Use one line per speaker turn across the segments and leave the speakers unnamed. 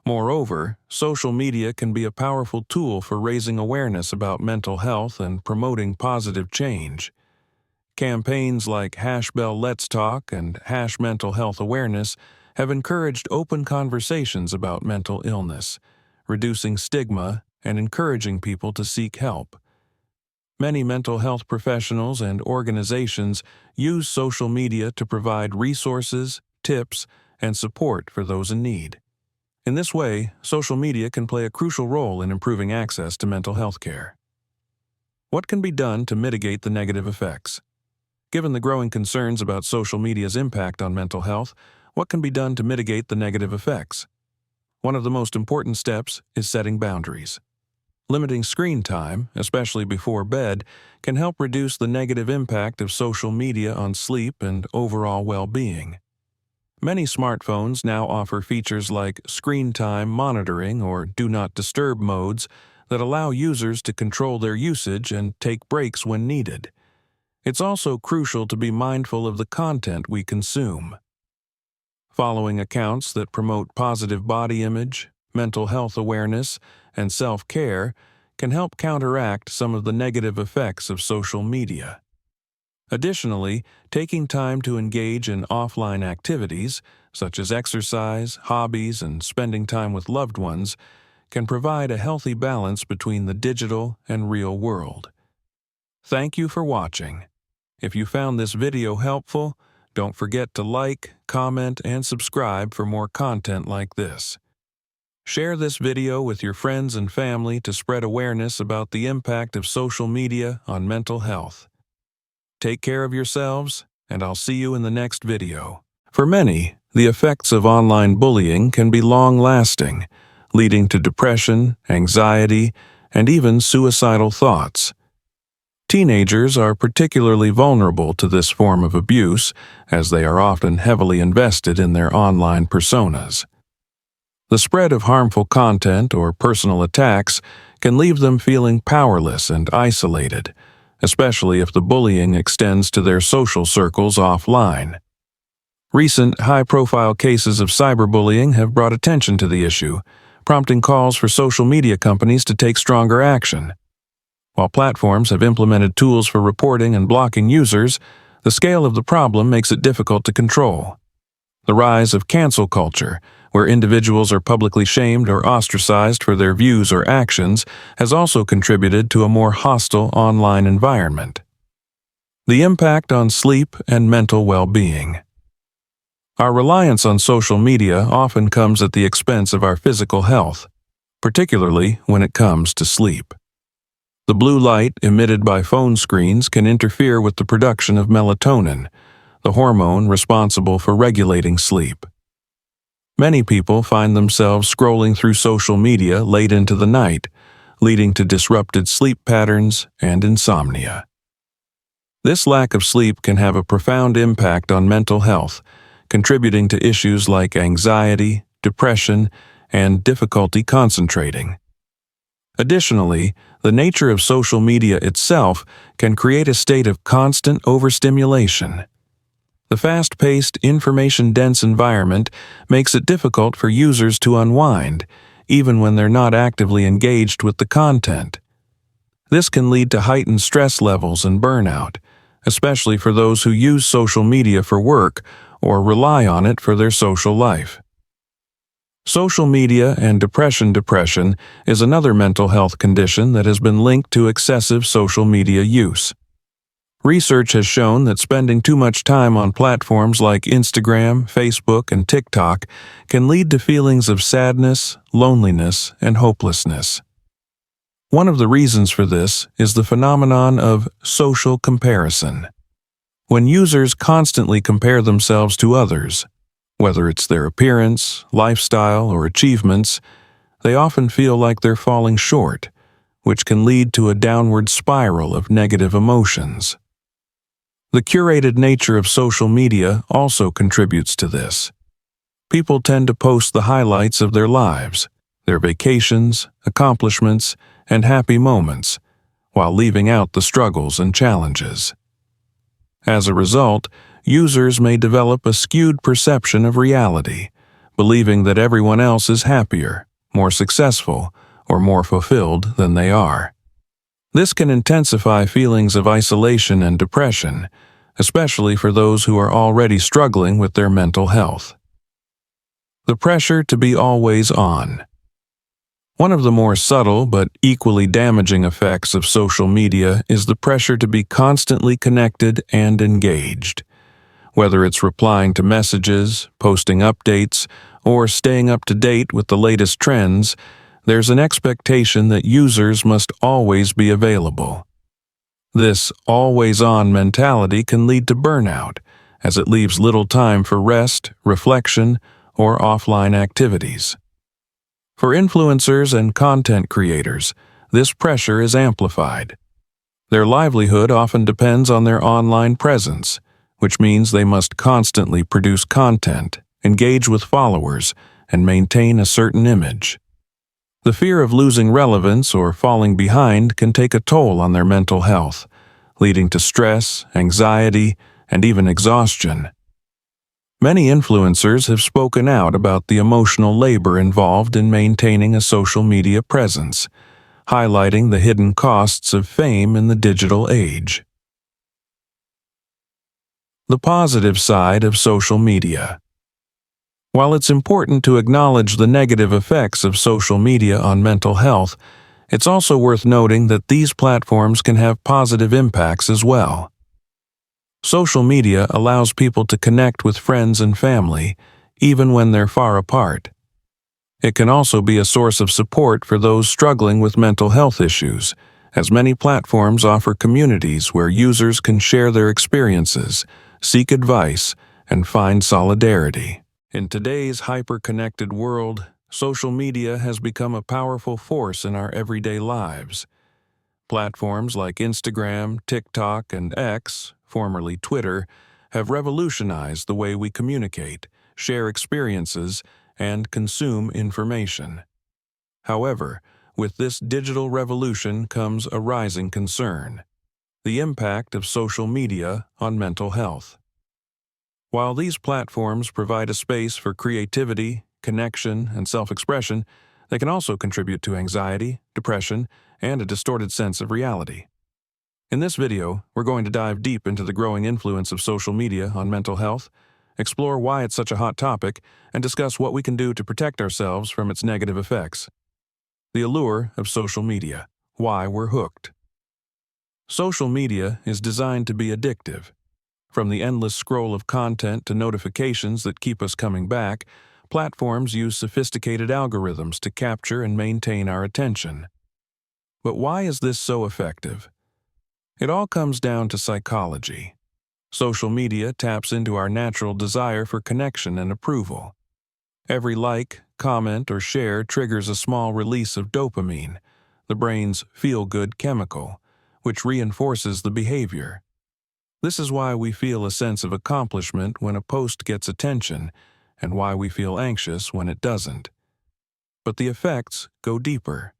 Moreover, social media can be a powerful tool for raising awareness about mental health and promoting positive change. Campaigns like #Bell Let's Talk and #Mental Health Awareness have encouraged open conversations about mental illness, reducing stigma and encouraging people to seek help. Many mental health professionals and organizations use social media to provide resources, tips, and support for those in need. In this way, social media can play a crucial role in improving access to mental health care. What can be done to mitigate the negative effects? Given the growing concerns about social media's impact on mental health, what can be done to mitigate the negative effects? One of the most important steps is setting boundaries. Limiting screen time, especially before bed, can help reduce the negative impact of social media on sleep and overall well-being. Many smartphones now offer features like screen time monitoring or do not disturb modes that allow users to control their usage and take breaks when needed. It's also crucial to be mindful of the content we consume. Following accounts that promote positive body image, mental health awareness, and self-care can help counteract some of the negative effects of social media. Additionally, taking time to engage in offline activities, such as exercise, hobbies, and spending time with loved ones, can provide a healthy balance between the digital and real world. Thank you for watching. If you found this video helpful, don't forget to like, comment, and subscribe for more content like this. Share this video with your friends and family to spread awareness about the impact of social media on mental health. Take care of yourselves, and I'll see you in the next video. For many, the effects of online bullying can be long-lasting, leading to depression, anxiety, and even suicidal thoughts. Teenagers are particularly vulnerable to this form of abuse, as they are often heavily invested in their online personas. The spread of harmful content or personal attacks can leave them feeling powerless and isolated, especially if the bullying extends to their social circles offline. Recent high-profile cases of cyberbullying have brought attention to the issue, prompting calls for social media companies to take stronger action. While platforms have implemented tools for reporting and blocking users, the scale of the problem makes it difficult to control. The rise of cancel culture, where individuals are publicly shamed or ostracized for their views or actions, has also contributed to a more hostile online environment. The impact on sleep and mental well-being. Our reliance on social media often comes at the expense of our physical health, particularly when it comes to sleep. The blue light emitted by phone screens can interfere with the production of melatonin, the hormone responsible for regulating sleep. Many people find themselves scrolling through social media late into the night, leading to disrupted sleep patterns and insomnia. This lack of sleep can have a profound impact on mental health, contributing to issues like anxiety, depression, and difficulty concentrating. Additionally, the nature of social media itself can create a state of constant overstimulation. The fast-paced, information-dense environment makes it difficult for users to unwind, even when they're not actively engaged with the content. This can lead to heightened stress levels and burnout, especially for those who use social media for work or rely on it for their social life. Social media and depression is another mental health condition that has been linked to excessive social media use. Research has shown that spending too much time on platforms like Instagram, Facebook, and TikTok can lead to feelings of sadness, loneliness, and hopelessness. One of the reasons for this is the phenomenon of social comparison. When users constantly compare themselves to others, whether it's their appearance, lifestyle, or achievements, they often feel like they're falling short, which can lead to a downward spiral of negative emotions. The curated nature of social media also contributes to this. People tend to post the highlights of their lives, their vacations, accomplishments, and happy moments, while leaving out the struggles and challenges. As a result, users may develop a skewed perception of reality, believing that everyone else is happier, more successful, or more fulfilled than they are. This can intensify feelings of isolation and depression, especially for those who are already struggling with their mental health. The pressure to be always on. One of the more subtle but equally damaging effects of social media is the pressure to be constantly connected and engaged. Whether it's replying to messages, posting updates, or staying up to date with the latest trends, there's an expectation that users must always be available. This always-on mentality can lead to burnout, as it leaves little time for rest, reflection, or offline activities. For influencers and content creators, this pressure is amplified. Their livelihood often depends on their online presence, which means they must constantly produce content, engage with followers, and maintain a certain image. The fear of losing relevance or falling behind can take a toll on their mental health, leading to stress, anxiety, and even exhaustion. Many influencers have spoken out about the emotional labor involved in maintaining a social media presence, highlighting the hidden costs of fame in the digital age. The positive side of social media. While it's important to acknowledge the negative effects of social media on mental health, it's also worth noting that these platforms can have positive impacts as well. Social media allows people to connect with friends and family, even when they're far apart. It can also be a source of support for those struggling with mental health issues, as many platforms offer communities where users can share their experiences, seek advice, and find solidarity. In today's hyper-connected world, social media has become a powerful force in our everyday lives. Platforms like Instagram, TikTok, and X, formerly Twitter, have revolutionized the way we communicate, share experiences, and consume information. However, with this digital revolution comes a rising concern: the impact of social media on mental health. While these platforms provide a space for creativity, connection, and self-expression, they can also contribute to anxiety, depression, and a distorted sense of reality. In this video, we're going to dive deep into the growing influence of social media on mental health, explore why it's such a hot topic, and discuss what we can do to protect ourselves from its negative effects. The allure of social media. Why we're hooked. Social media is designed to be addictive. From the endless scroll of content to notifications that keep us coming back, platforms use sophisticated algorithms to capture and maintain our attention. But why is this so effective? It all comes down to psychology. Social media taps into our natural desire for connection and approval. Every like, comment, or share triggers a small release of dopamine, the brain's feel-good chemical, which reinforces the behavior. This is why we feel a sense of accomplishment when a post gets attention, and why we feel anxious when it doesn't. But the effects go deeper.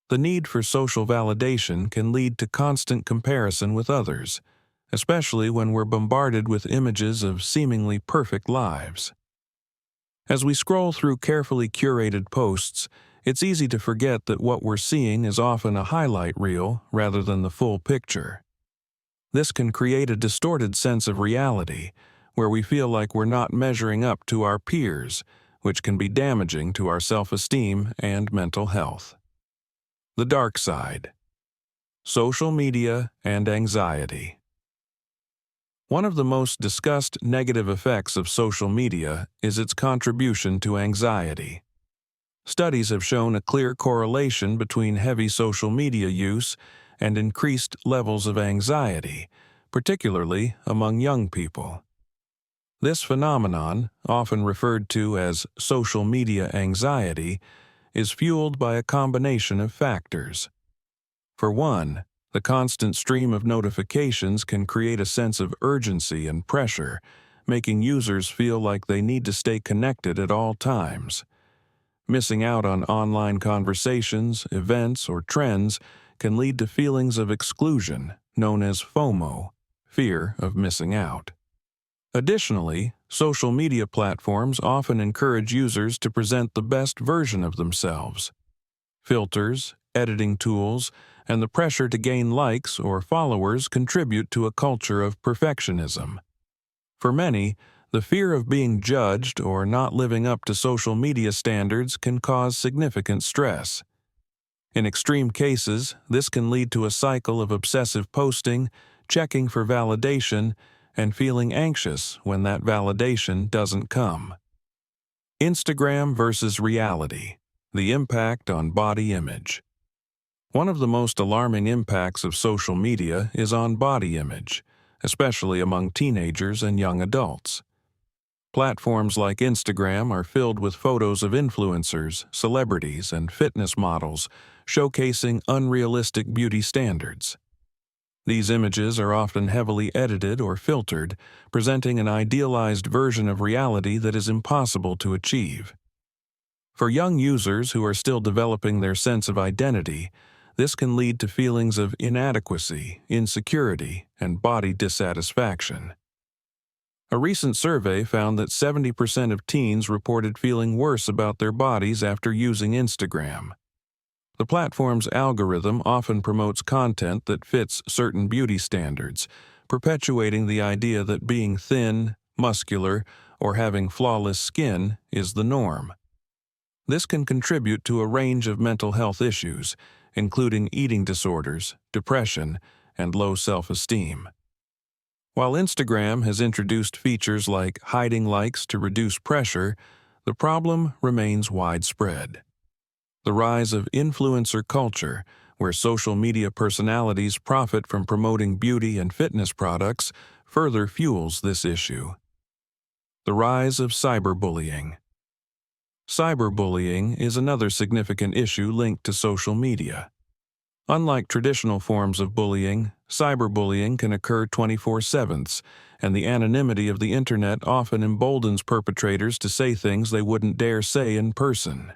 The need for social validation can lead to constant comparison with others, especially when we're bombarded with images of seemingly perfect lives. As we scroll through carefully curated posts, it's easy to forget that what we're seeing is often a highlight reel rather than the full picture. This can create a distorted sense of reality, where we feel like we're not measuring up to our peers, which can be damaging to our self-esteem and mental health. The dark side. Social media and anxiety. One of the most discussed negative effects of social media is its contribution to anxiety. Studies have shown a clear correlation between heavy social media use and increased levels of anxiety, particularly among young people. This phenomenon, often referred to as social media anxiety, is fueled by a combination of factors. For one, the constant stream of notifications can create a sense of urgency and pressure, making users feel like they need to stay connected at all times. Missing out on online conversations, events, or trends can lead to feelings of exclusion, known as FOMO, fear of missing out. Additionally, social media platforms often encourage users to present the best version of themselves. Filters, editing tools, and the pressure to gain likes or followers contribute to a culture of perfectionism. For many, the fear of being judged or not living up to social media standards can cause significant stress. In extreme cases, this can lead to a cycle of obsessive posting, checking for validation, and feeling anxious when that validation doesn't come. Instagram versus reality: the impact on body image. One of the most alarming impacts of social media is on body image, especially among teenagers and young adults. Platforms like Instagram are filled with photos of influencers, celebrities, and fitness models showcasing unrealistic beauty standards. These images are often heavily edited or filtered, presenting an idealized version of reality that is impossible to achieve. For young users who are still developing their sense of identity, this can lead to feelings of inadequacy, insecurity, and body dissatisfaction. A recent survey found that 70% of teens reported feeling worse about their bodies after using Instagram. The platform's algorithm often promotes content that fits certain beauty standards, perpetuating the idea that being thin, muscular, or having flawless skin is the norm. This can contribute to a range of mental health issues, including eating disorders, depression, and low self-esteem. While Instagram has introduced features like hiding likes to reduce pressure, the problem remains widespread. The rise of influencer culture, where social media personalities profit from promoting beauty and fitness products, further fuels this issue. The rise of cyberbullying. Cyberbullying is another significant issue linked to social media. Unlike traditional forms of bullying, cyberbullying can occur 24/7, and the anonymity of the internet often emboldens perpetrators to say things they wouldn't dare say in person.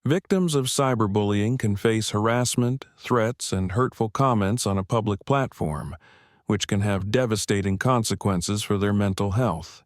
Victims of cyberbullying can face harassment, threats, and hurtful comments on a public platform, which can have devastating consequences for their mental health.